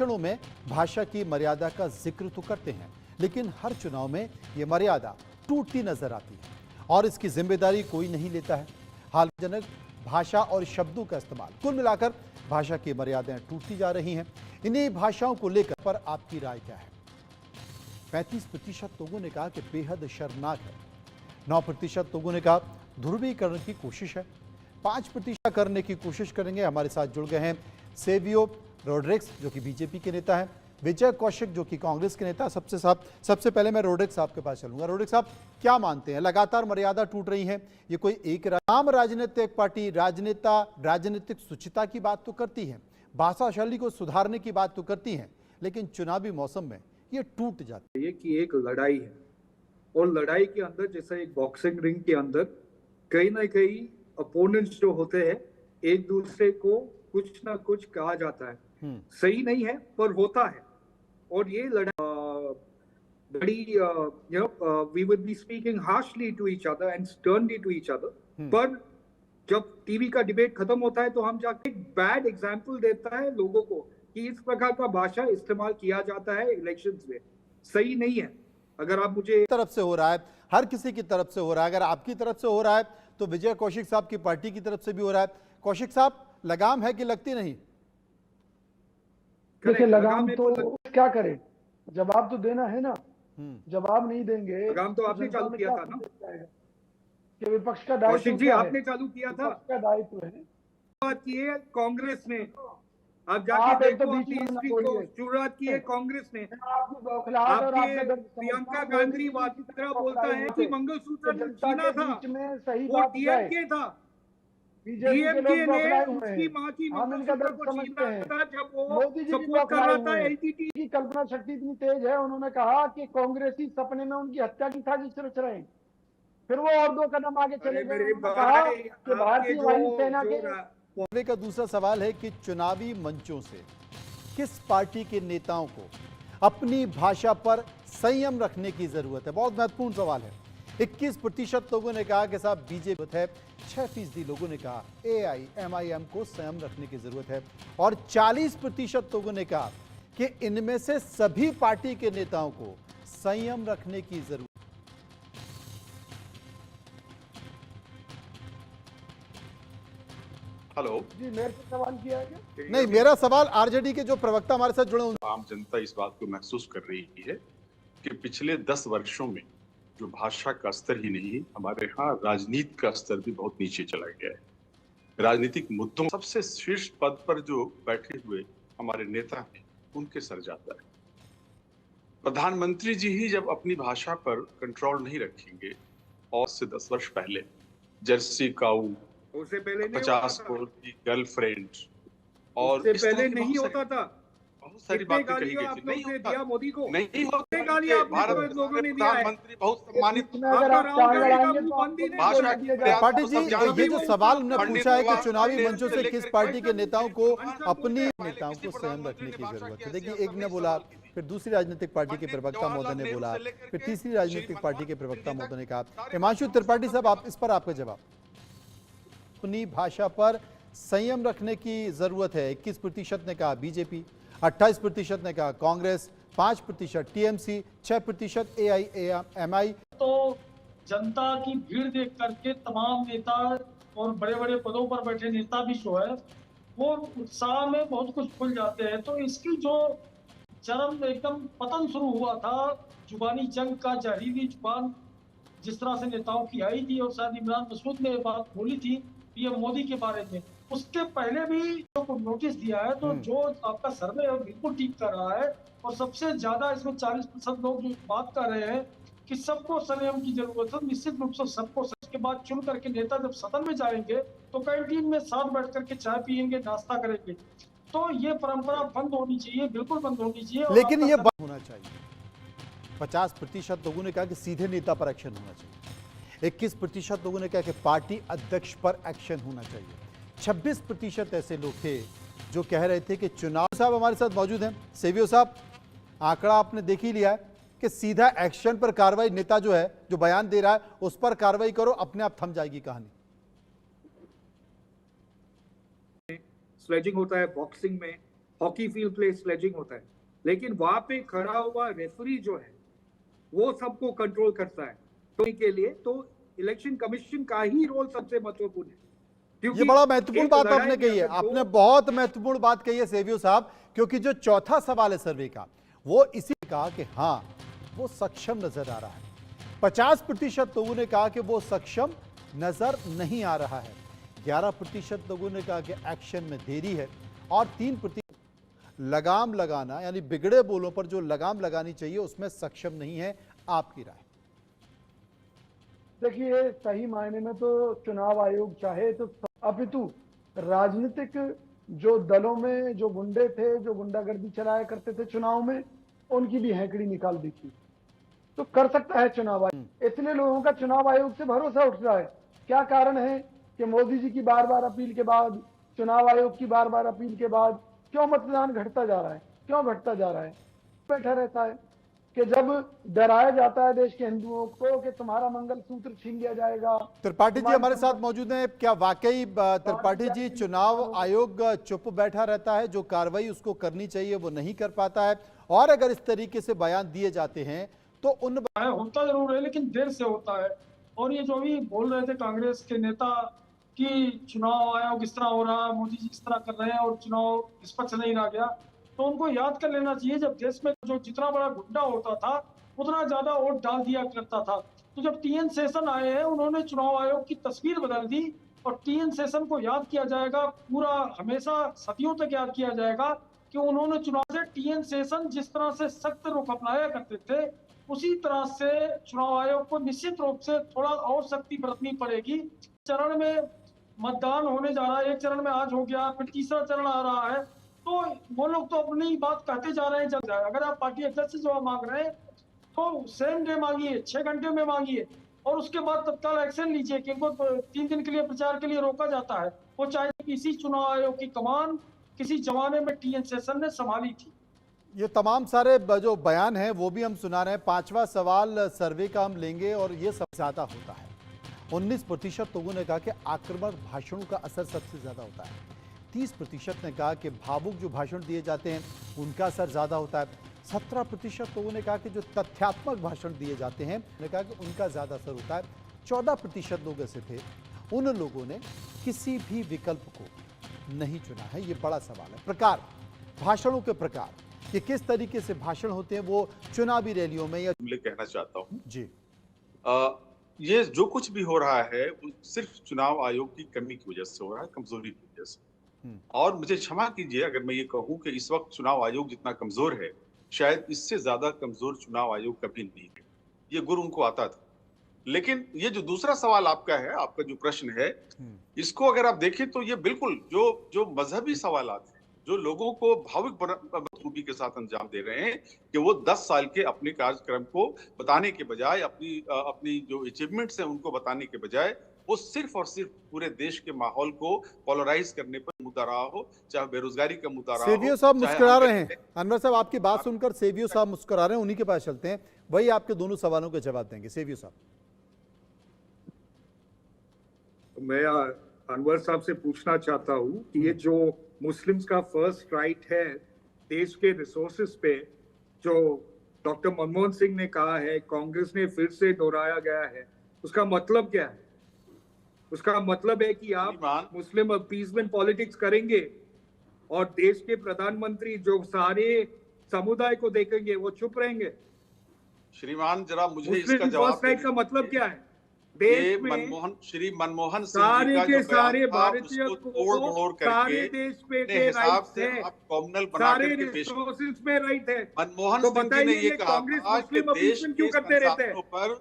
भाषणों में भाषा की मर्यादा का जिक्र तो करते हैं, लेकिन हर चुनाव में यह मर्यादा टूटती नजर आती है और इसकी जिम्मेदारी कोई नहीं लेता है। हालजनक भाषा और शब्दों का इस्तेमाल, कुल मिलाकर भाषा की मर्यादाएं टूटती जा रही हैं। इन्हीं भाषाओं को लेकर पर आपकी राय क्या है? 35% लोगों ने कहा कि बेहद शर्मनाक है। 9% लोगों ने कहा ध्रुवीकरण की कोशिश है। 5% करने की कोशिश करेंगे। हमारे साथ जुड़ गए हैं सेवियो रोड्रिग्स, जो कि बीजेपी के नेता हैं, विजय कौशिक, जो कि कांग्रेस के नेता। सबसे पहले मैं रोड्रिग्स साहब के पास चलूंगा। रोड्रिग्स साहब, क्या मानते हैं, लगातार मर्यादा टूट रही है, ये कोई एक आम राजनीतिक पार्टी राजनीतिक शुचिता की बात तो करती है, भाषा शैली को सुधारने की बात तो करती है, लेकिन चुनावी मौसम में ये टूट जाती है कि एक लड़ाई है और लड़ाई के अंदर, जैसे एक बॉक्सिंग रिंग के अंदर कहीं ना कहीं अपोनेंट्स जो होते हैं एक दूसरे को कुछ ना कुछ कहा जाता है, सही नहीं है पर होता है। और ये लड़ाई बड़ी we would be speaking harshly to each other and sternly to each other, पर जब टीवी का डिबेट खत्म होता है तो हम जाके एक बैड एग्जाम्पल देता है लोगों को कि इस प्रकार का भाषा इस्तेमाल किया जाता है इलेक्शंस में, सही नहीं है। अगर आप मुझे तरफ से हो रहा है, हर किसी की तरफ से हो रहा है, अगर आपकी तरफ से हो रहा है तो विजय कौशिक साहब की पार्टी की तरफ से भी हो रहा है। कौशिक साहब, लगाम है कि लगती नहीं? देखिए, लगाम तो क्या करें, जवाब तो देना है ना। जवाब नहीं देंगे, लगाम तो आपने चालू किया था ना, कि विपक्ष का दायित्व जी आपने चालू किया था, विपक्ष का दायित्व है। शुरुआत की है कांग्रेस ने, आप जाके देखो अपनी हिस्ट्री को, शुरुआत की है कांग्रेस ने। आपके प्रियंका गांधी वाड्रा बोलता है कि मंगलसूत्र छीना था, वो डीएमके था, डीएमके ने उसकी मां की मंगलसूत्र को छीना था जब वो सपोर्ट कर रहा था एलटीटी की। कल्पना शक्ति इतनी तेज है, उन्होंने कहा कि कांग्रेसी सपने में उनकी हत्या की साजिश रच रहे हैं। फिर वो और 2 कदम आगे चले गए, कहा कि भारतीय वायुसेना के। का दूसरा सवाल है कि चुनावी मंचों से किस पार्टी के नेताओं को अपनी भाषा पर संयम रखने की जरूरत है? बहुत महत्वपूर्ण सवाल है। 21% लोगों ने कहा कि साहब बीजेपी है, 6% लोगों ने कहा एआईएमआईएम को संयम रखने की जरूरत है और 40% लोगों ने कहा कि इनमें से सभी पार्टी के नेताओं को संयम रखने की जरूरत। हेलो जी, मेरे से सवाल किया है क्या? नहीं, मेरा सवाल आरजेडी के जो प्रवक्ता हमारे साथ जुड़े हैं। आम जनता इस बात को महसूस कर रही है कि पिछले 10 वर्षों में जो भाषा का स्तर ही नहीं, हमारे यहाँ राजनीति का स्तर भी बहुत नीचे चला गया है। राजनीतिक मुद्दों सबसे शीर्ष पद पर जो बैठे हुए हमारे नेता हैं, उनके सर जाता है। प्रधानमंत्री जी ही जब अपनी भाषा पर कंट्रोल नहीं रखेंगे, और से 10 वर्ष पहले जर्सी काऊ, उससे पहले 50 करोड़ की गर्लफ्रेंड, और उससे पहले नहीं होता था। बहुत सारी बातें कही गई थी, नहीं होता, दिया मोदी को, नहीं होता। भारत लोगों ने दिया है। प्रधानमंत्री बहुत सम्मानित पार्टी जी, ये जो सवाल हमने पूछा है कि चुनावी मंचों से किस पार्टी के नेताओं को अपनी नेताओं को संयम रखने की जरूरत है। देखिए, एक ने बोला, फिर दूसरी राजनीतिक पार्टी के प्रवक्ता महोदय ने बोला, फिर तीसरी राजनीतिक पार्टी के प्रवक्ता महोदय ने कहा। हिमांशु त्रिपाठी साहब, आप इस पर आपका जवाब। अपनी भाषा पर संयम रखने की जरूरत है। 21% ने कहा बीजेपी, 28% ने कहा कांग्रेस, 5% टीएमसी, 6% एआईएमआई। तो जनता की भीड़ देख करके तमाम नेता और बड़े बड़े पदों पर बैठे नेता भी जो है वो उत्साह में बहुत कुछ भूल जाते हैं। तो इसकी जो चरम एकदम पतन शुरू हुआ था, जुबानी जंग का, जहरीली जुबान जिस तरह से नेताओं की आई थी, और शायद इमरान मसूद ने बात बोली थी पीएम मोदी के बारे में, उसके पहले भी को नोटिस दिया है। तो जो आपका सर्वे है बिल्कुल ठीक कर रहा है, और सबसे ज्यादा इसमें 40% लोग जो बात कर रहे हैं कि सबको संयम की जरूरत है। निश्चित रूप से सबको, के बाद चुन करके नेता जब सदन में जाएंगे तो कैंटीन में साथ बैठ करके चाय पियेंगे, नाश्ता करेंगे। तो ये परंपरा बंद होनी चाहिए, बिल्कुल बंद होनी चाहिए। लेकिन ये बंद होना चाहिए। 50% लोगों ने कहा कि सीधे नेता पर एक्शन होना चाहिए। 21% लोगों ने कहा कि पार्टी अध्यक्ष पर एक्शन होना चाहिए। 26% ऐसे लोग थे जो कह रहे थे कि चुनाव। साहब हमारे साथ मौजूद हैं। सेवियो साहब, आंकड़ा आपने देख ही लिया है कि सीधा एक्शन पर कार्रवाई, नेता जो है, जो बयान दे रहा है उस पर कार्रवाई करो, अपने आप थम जाएगी कहानी। स्लेजिंग होता है बॉक्सिंग में, हॉकी फील्ड पे स्लेजिंग होता है, लेकिन वहां पे खड़ा हुआ रेफरी जो है वो सबको कंट्रोल करता है। तो के लिए तो इलेक्शन कमीशन का ही रोल सबसे महत्वपूर्ण है। ये बड़ा महत्वपूर्ण बात आपने कही है, आपने बहुत महत्वपूर्ण बात कही है सेवियो साहब, क्योंकि जो चौथा सवाल है सर्वे का वो इसी कहा कि हाँ वो सक्षम नजर आ रहा है। 50% लोगों ने कहा कि वो सक्षम नजर नहीं आ रहा है, 11% लोगों ने कहा कि एक्शन में देरी है, और 3% लगाम लगाना यानी बिगड़े बोलों पर जो लगाम लगानी चाहिए उसमें सक्षम नहीं है। आपकी राय? देखिए, सही मायने में तो चुनाव आयोग चाहे तो, अपितु राजनीतिक जो दलों में जो गुंडे थे, जो गुंडागर्दी चलाया करते थे चुनाव में, उनकी भी हैकड़ी निकाल दी थी। तो कर सकता है चुनाव आयोग। इसलिए लोगों का चुनाव आयोग से भरोसा उठ रहा है। क्या कारण है कि मोदी जी की बार बार अपील के बाद, चुनाव आयोग की बार बार अपील के बाद क्यों मतदान घटता जा रहा है? क्यों घटता जा रहा है? बैठा रहता है कि जब डराया जाता है देश के हिंदुओं को कि तुम्हारा मंगलसूत्र छीन लिया जाएगा। त्रिपाठी जी हमारे साथ मौजूद हैं। क्या वाकई त्रिपाठी जी चुनाव आयोग चुप बैठा रहता है, जो कार्रवाई उसको करनी चाहिए वो नहीं कर पाता है? और अगर इस तरीके से बयान दिए जाते हैं तो उन होता जरूर है लेकिन देर से होता है। और ये जो भी बोल रहे थे कांग्रेस के नेता कि चुनाव आयोग इस तरह हो रहा है, मोदी जी इस तरह कर रहे हैं और चुनाव निष्पक्ष नहीं रह गया, तो उनको याद कर लेना चाहिए जब देश में जो जितना बड़ा गुंडा होता था उतना ज्यादा वोट डाल दिया करता था। तो जब टीएन शेषन आए हैं उन्होंने चुनाव आयोग की तस्वीर बदल दी, और टीएन शेषन को याद किया जाएगा, पूरा हमेशा सदियों तक याद किया जाएगा कि उन्होंने चुनाव से टीएन शेषन जिस तरह से सख्त रुख अपनाया करते थे उसी तरह से चुनाव आयोग को निश्चित रूप से थोड़ा और सख्ती बरतनी पड़ेगी। चरण में मतदान होने जा रहा है, एक चरण में आज हो गया, फिर तीसरा चरण आ रहा है, तो वो लोग तो अपनी बात कहते जा रहे हैं। जब अगर आप पार्टी अध्यक्ष से जवाब मांग रहे हैं तो सेम डे मांगिए, 6 घंटे में मांगिए, और उसके बाद तत्काल एक्शन लीजिए कि इनको 3 दिन के लिए प्रचार के लिए रोका जाता है। वो चाहे किसी चुनाव आयोग की कमान किसी जमाने में टीएन शेषन ने संभाली थी। ये तमाम सारे जो बयान हैं वो भी हम सुना रहे हैं। 5वां सवाल सर्वे का हम लेंगे और ये सबसे ज्यादा होता है। 19% लोगों ने कहा कि आक्रामक भाषणों का असर सबसे ज्यादा होता है। 30% ने कहा कि भावुक जो भाषण दिए जाते हैं उनका असर ज्यादा होता है। 17% लोगों ने कहा कि जो तथ्यात्मक भाषण दिए जाते हैं उन्होंने कहा कि उनका ज्यादा असर होता है। 14% लोग ऐसे थे, उन लोगों ने किसी भी विकल्प को नहीं चुना है। ये बड़ा सवाल है। प्रकार, भाषणों के प्रकार, कि किस तरीके से भाषण होते हैं वो चुनावी रैलियों में या कहना चाहता हूँ जी ये जो कुछ भी हो रहा है वो सिर्फ चुनाव आयोग की कमी की वजह से हो रहा है, कमजोरी की वजह से। और मुझे क्षमा कीजिए अगर मैं ये कहूँ कि इस वक्त चुनाव आयोग जितना कमजोर है, शायद इससे ज्यादा कमजोर चुनाव आयोग कभी नहीं है। ये गुर उनको आता था। लेकिन ये जो दूसरा सवाल आपका है, आपका जो प्रश्न है, इसको अगर आप देखें तो ये बिल्कुल जो मजहबी सवालात हैं, जो लोगों को भावुक बखूबी के साथ अंजाम दे रहे हैं कि वो 10 साल के अपने कार्यक्रम को बताने के बजाय, अपनी जो अचीवमेंट्स हैं उनको बताने के बजाय, वो सिर्फ और सिर्फ पूरे देश के माहौल को पोलराइज करने पर मुद्दा रहा हो, चाहे बेरोजगारी का मुद्दा रहा हो। सेवियो साहब मुस्कुरा रहे हैं। अनवर साहब आपकी बात सुनकर सेवियो साहब मुस्कुरा रहे हैं, उन्हीं के पास चलते हैं, वही आपके दोनों सवालों के जवाब देंगे। सेवियो साहब, मैं अनवर साहब से पूछना चाहता हूँ कि ये जो मुस्लिम्स का फर्स्ट राइट है देश के रिसोर्सेज पे, जो डॉक्टर मनमोहन सिंह ने कहा है, कांग्रेस ने फिर से दोहराया गया है, उसका मतलब क्या है? उसका मतलब है कि आप मुस्लिम अपीसमेंट पॉलिटिक्स करेंगे और देश के प्रधानमंत्री जो सारे समुदाय को देखेंगे वो चुप रहेंगे? श्रीमान जरा मुझे इसका जवाब फर्स्ट राइट का मतलब क्या है? देश में मनमोहन सारे के सारे भारतीय को सारे देश पे के हिसाब राइट से है, आप कॉमनल बना सारे करके पेश रिसोर्सेज पे राइट है। मनमोहन तो सिंह जी ने ये कहा कांग्रेस था कि मुस्लिम देश अपीसमेंट क्यों के करते रहते हैं? संसाधनों पर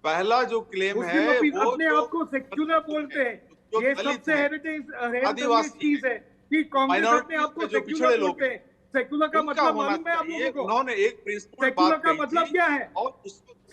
पहला जो क्लेम है वो अपने आप को सेक्युलर बोलते हैं। ये सबसे हेरिटेज चीज है कि कांग्रेस अपने आप को सेक्युलर बोलते हैं। सेक्युलर का मतलब मालूम है आप लोगों को? उन्होंने एक प्रिंसिपल सेक्युलर का मतलब क्या है?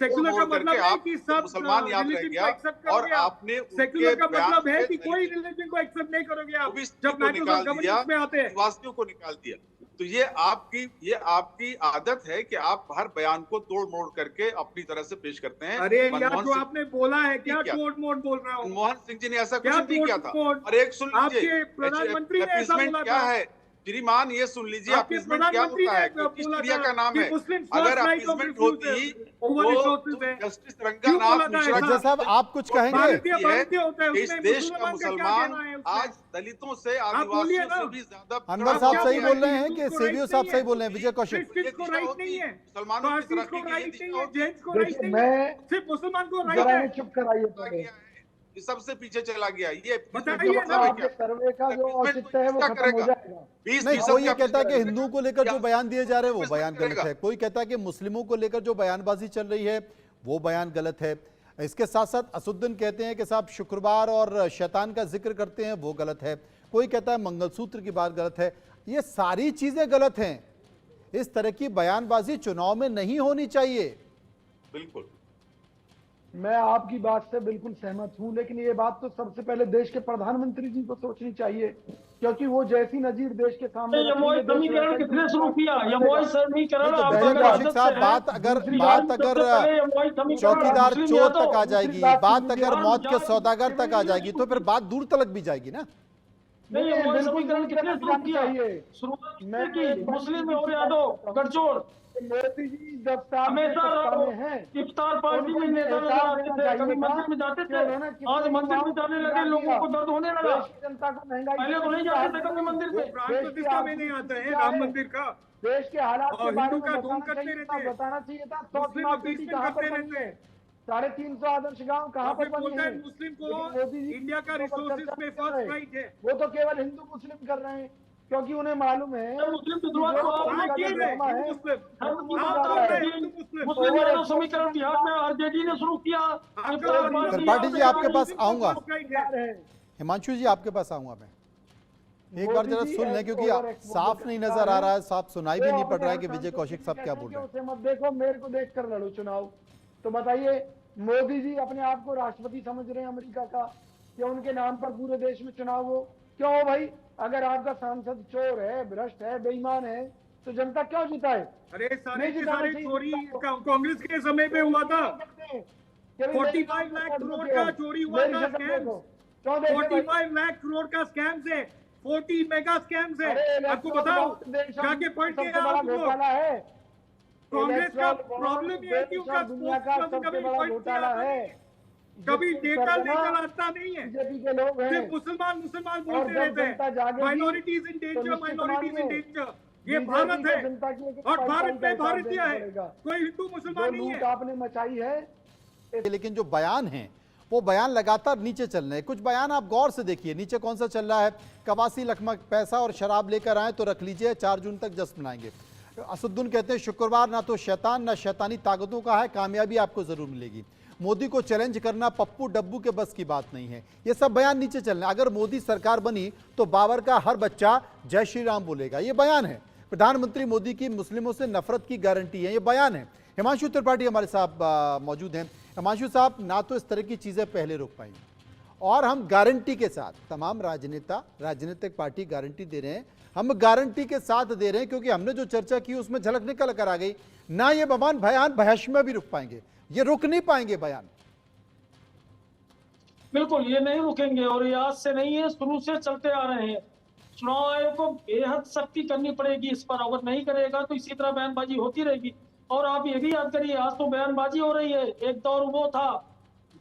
सेक्युलर का मतलब है कि सब मुसलमान याद रह गया और आपने सेक्युलर का मतलब है कि कोई रिलीजन को एक्सेप्ट नहीं करोगे आप जब नेशनल गवर्नेंस में आते हैं। वासियों को निकाल दिया। तो ये आपकी आदत है कि आप हर बयान को तोड़ मोड़ करके अपनी तरह से पेश करते हैं। अरे यार जो आपने बोला है क्या तोड़ मोड़ बोल रहा हूँ? मनमोहन सिंह जी ने ऐसा कुछ नहीं किया था। और एक सुन लीजिए, आपके प्रधानमंत्री ने ऐसा बोला क्या था। है श्रीमान ये सुन लीजिए, आपके अपीजमेंट क्या प्रधानमंत्री होता है, ने किस बोला क्रिया था का नाम कि है। मुस्लिम अगर first right of appeasement refuse होती ओवर तो रिसोर्सेज है। जस्टिस क्यों रंगानाथ बोला था मिश्रा मिर्जा ऐसा? साहब आप कुछ कहेंगे? भारतीय है भारतीय होता है कि इस उसमें, देश का मुसलमान का क्या मुसलमान कहना है उसमें? आज दलितों से, आप बोलिए आदिवासियों से ना। भी ज्यादा अनवर आप साहब क्या सही बोल बोल रहे हैं हिंदू कि को सेवियो राइट साहब नहीं सही है? बोल रहे हैं, विजय कौशिक। क्रिश्चियंस को राइट नहीं है, मुसलमानों की पारसीज तरक्की को की ये राइट दिशा नहीं है, होती जैन्स को राइट देखिए नहीं है, मैं सिर्फ मुसलमान को राइट जरा है। इन्हें चुप कराइए चला पहले। गया है, ये सबसे पीछे चला गया। ये बताइए मतलब ना। है आपके क्या? सर्वे का जो अपीजमेंट औचित्य है वो किसका खत्म हो करेगा? जाएगा। नहीं, 20% कोई ये का कहता है कि अपीजमेंट हिंदुओं को लेकर जो बयान दिए जा रहे हैं वो किसका बयान गलत करेगा? है, कोई कहता है कि मुस्लिमों को लेकर जो बयानबाजी चल रही है वो बयान गलत है। इसके साथ साथ असुद्दीन कहते हैं कि साहब शुक्रवार और शैतान का जिक्र करते हैं वो गलत है, कोई कहता है मंगलसूत्र की बात गलत है। ये सारी चीजें गलत हैं। इस तरह की बयानबाजी चुनाव में नहीं होनी चाहिए। बिल्कुल मैं आपकी बात से बिल्कुल सहमत हूं, लेकिन ये बात तो सबसे पहले देश के प्रधानमंत्री जी को सोचनी चाहिए, क्योंकि वो जैसी नजीर देश के सामने ये रखेंगे, यमोई देश समीकरण वैसा ही किसने शुरू किया? चलेगा। यमोई समीकरण नहीं तो आप विजय अगर कौशिक आदत साहब से बात हैं, अगर दूसरी बात बात अगर सबसे पहले यमोई समीकरण चौकीदार मुस्लिम चोर यादव, तक आ दूसरी जाएगी, बात बात सुनिए, अगर आप मौत के जाट सौदागर तक आ की जाएगी तो फिर बात दूर तलक भी जाएगी ना। नहीं, नहीं, यमोई बिल्कुल समीकरण दूर किसने तक शुरू जानी किया? चाहिए। शुरुआत मैं किसने की? मुस्लिम और यादव गठजोड़ मोदी जी जब साथ हमेशा सत्ता में हैं, इफ्तार पार्टी उनको में ये नेता नजर हिसाब आते देना थे, चाहिए कभी था मंदिर में जाते कि थे, उन्होंने कितने आज मंदिर में युवाओं को जाने लगे, रोजगार लोगों दिया। को दर्द होने लगा। देश की जनता को महंगाई पहले तो नहीं जाते थे कभी मंदिर वो पे। प्राण देश की प्रतिष्ठा में आर्थिक नहीं आता स्थिति है क्या राम है? मंदिर का। देश के हालात के और बारे हिंदू में का धूम बताना करते चाहिए रहते था, हैं। बताना चाहिए था। 100 मुस्लिम स्मार्ट सिटी अपीसमेंट कहाँ करते पर बनी रहते है? हैं 350 आदर्श गांव कहाँ और पर फिर बनी बोलते है? हैं मुस्लिम को लेकिन मोदी जी इंडिया का इसके ऊपर रिसोर्सेज चर्चा में नहीं कर फर्स्ट रहे। राइट है। वो तो केवल हिंदू मुस्लिम कर रहे हैं, क्योंकि उन्हें मालूम है जब मुस्लिम की कि शुरुआत जो तो आप मोदी नहीं का की जो है, ड्रामा हिंदू है मुस्लिम धर्म की वो आप बात बोल जा रहे रहा हैं है। हिंदू मुस्लिम। मुस्लिम ओवर यादव समीकरण बिहार में आरजेडी ने शुरू किया। आपका इफ्तार हिंदू पार्टी त्रिपाठी जी यहाँ आपके पे पास आऊंगा। फर्स्ट राइट है। हिमांशु जी आपके पास आऊंगा मैं, एक बार मोदी जरा जी सुन लें एक क्योंकि ओवर एक्सपोर्ट साफ नहीं करता नजर आ है। रहा है, साफ सुनाई भी वो नहीं पड़ अपने रहा है कि हर विजय सांसद कौशिक से साहब क्या कहते बोल हैं रहे कि हैं। उसे मत देखो, मेरे को देख कर लड़ो चुनाव। तो बताइए, मोदी जी अपने आप को राष्ट्रपति समझ रहे हैं अमेरिका का, या उनके नाम पर पूरे देश में चुनाव हो? क्यों हो भाई? अगर आपका सांसद चोर है, भ्रष्ट है, बेईमान है, तो जनता क्यों जिताए? अरे सारे नहीं के जिताना सारे चाहिए चोरी जनता को। कांग्रेस के समय पे हुआ था। कि भाई मेरी 45 लाख शक्ल करोड़ देखो, का चोरी हुआ मेरी था, शक्ल स्कैम। देखो। क्यों देखे भाई? 45 लाख करोड़ का स्कैम है, 40 मेगा स्कैम्स है। अरे आपको बताओ, जाके पढ़ के सबसे बड़ा आप लोग। घोटाला है। कांग्रेस का इलेक्ट्रल बॉन्ड प्रॉब्लम ये है कि देश उसका और दुनिया का स्पोक्सपर्सन सबसे कभी बड़ा पढ़ के घोटाला आता है। नहीं है, कभी जिस डेटा सरगना लेकर आता नहीं है। बीजेपी के लोग हैं, सिर्फ मुसलमान मुसलमान और बोलते जब रहते जनता हैं, जागेगी माइनॉरिटीज इन तो डेंजर, निश्चित माइनॉरिटीज इन मानिए डेंजर। ये बीजेपी भारत को है जनता की एक और पाई भारत का में हिसाब भारतीय देना है, पड़ेगा। कोई हिंदू जो मुसलमान नहीं लूट है। आपने मचाई है, लेकिन जो बयान है वो बयान लगातार नीचे चल रहे हैं। कुछ बयान आप गौर से देखिए नीचे कौन सा चल रहा है। कवासी लखमा पैसा और शराब लेकर आए तो रख लीजिए, 4 जून तक जश्न मनाएंगे। असुद्दीन कहते हैं शुक्रवार ना तो शैतान ना शैतानी ताकतों का है, कामयाबी आपको जरूर मिलेगी। मोदी को चैलेंज करना पप्पू डब्बू के बस की बात नहीं है। ये सब बयान नीचे चल रहे हैं। अगर मोदी सरकार बनी तो बाबर का हर बच्चा जय श्री राम बोलेगा, ये बयान है। प्रधानमंत्री मोदी की मुस्लिमों से नफरत की गारंटी है, ये बयान है। हिमांशु त्रिपाठी हमारे साथ मौजूद हैं। हिमांशु साहब, ना तो इस तरह की चीजें पहले रोक पाएंगे और हम गारंटी के साथ, तमाम राजनेता राजनीतिक पार्टी गारंटी दे रहे हैं, हम गारंटी के साथ दे रहे हैं क्योंकि हमने जो चर्चा की उसमें झलक निकल कर आ गई। ना ये बयान बहस में भी रुक पाएंगे, ये रुक नहीं पाएंगे बयान। बिल्कुल ये नहीं रुकेंगे और ये आज से नहीं है, शुरू से चलते आ रहे हैं। चुनाव आयोग को बेहद सख्ती करनी पड़ेगी इस पर, अगर नहीं करेगा तो इसी तरह बयानबाजी होती रहेगी। और आप ये भी याद करिए, आज तो बयानबाजी हो रही है, एक दौर वो था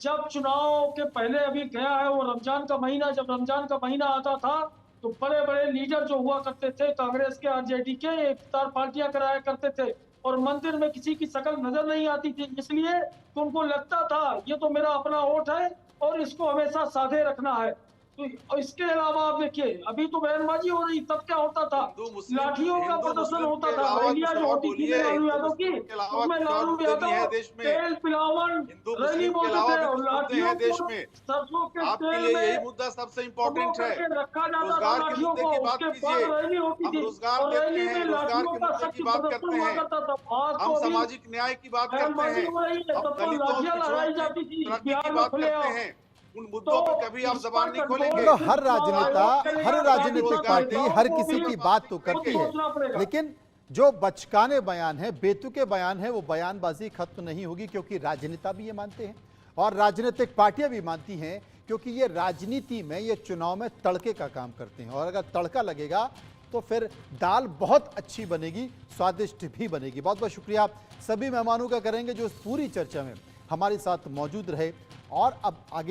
जब चुनाव के पहले अभी गया है वो रमजान का महीना, जब रमजान का महीना आता था तो बड़े बड़े लीडर जो हुआ करते थे कांग्रेस के, आरजेडी के, इफ्तार पार्टियां कराया करते थे और मंदिर में किसी की शक्ल नजर नहीं आती थी, इसलिए तो उनको लगता था ये तो मेरा अपना वोट है और इसको हमेशा साधे रखना है। तो इसके अलावा आप देखिए, अभी तो बयानबाजी हो रही, तब क्या होता था, लाठियों का प्रदर्शन होता था। रैलियां जो होती थी लालू यादव की, उसमें लालू यादव तेल पिलावन रैली बोलते थे और लाठियों को सरसों के तेल में यही मुद्दा सबसे इम्पोर्टेंट है। रखा जाता था लाठियों को, उसके बाद रैली होती थी और रैली में लाठियों का सख्त प्रदर्शन हुआ करता था। आज हम तो अभी सामाजिक न्याय की बात करते बयानबाजी हैं, हो रही है, हम तब तो दलितों लाठियां लगाई जाती थी तरक्की बिहार की में बात खुलेआम। करते हैं, उन मुद्दों पर कभी आप जबान नहीं खोलेंगे। तो हर राजनेता, हर राजनीतिक पार्टी हर किसी की बात तो करती है, लेकिन जो बचकाने बयान है, बेतुके बयान है, वो बयानबाजी खत्म नहीं होगी क्योंकि राजनेता भी ये मानते हैं और राजनीतिक पार्टियां भी मानती हैं, क्योंकि ये राजनीति में, ये चुनाव में तड़के का काम करते हैं और अगर तड़का लगेगा तो फिर दाल बहुत अच्छी बनेगी, स्वादिष्ट भी बनेगी। बहुत बहुत शुक्रिया सभी मेहमानों का करेंगे जो इस पूरी चर्चा में हमारे साथ मौजूद रहे। और अब आगे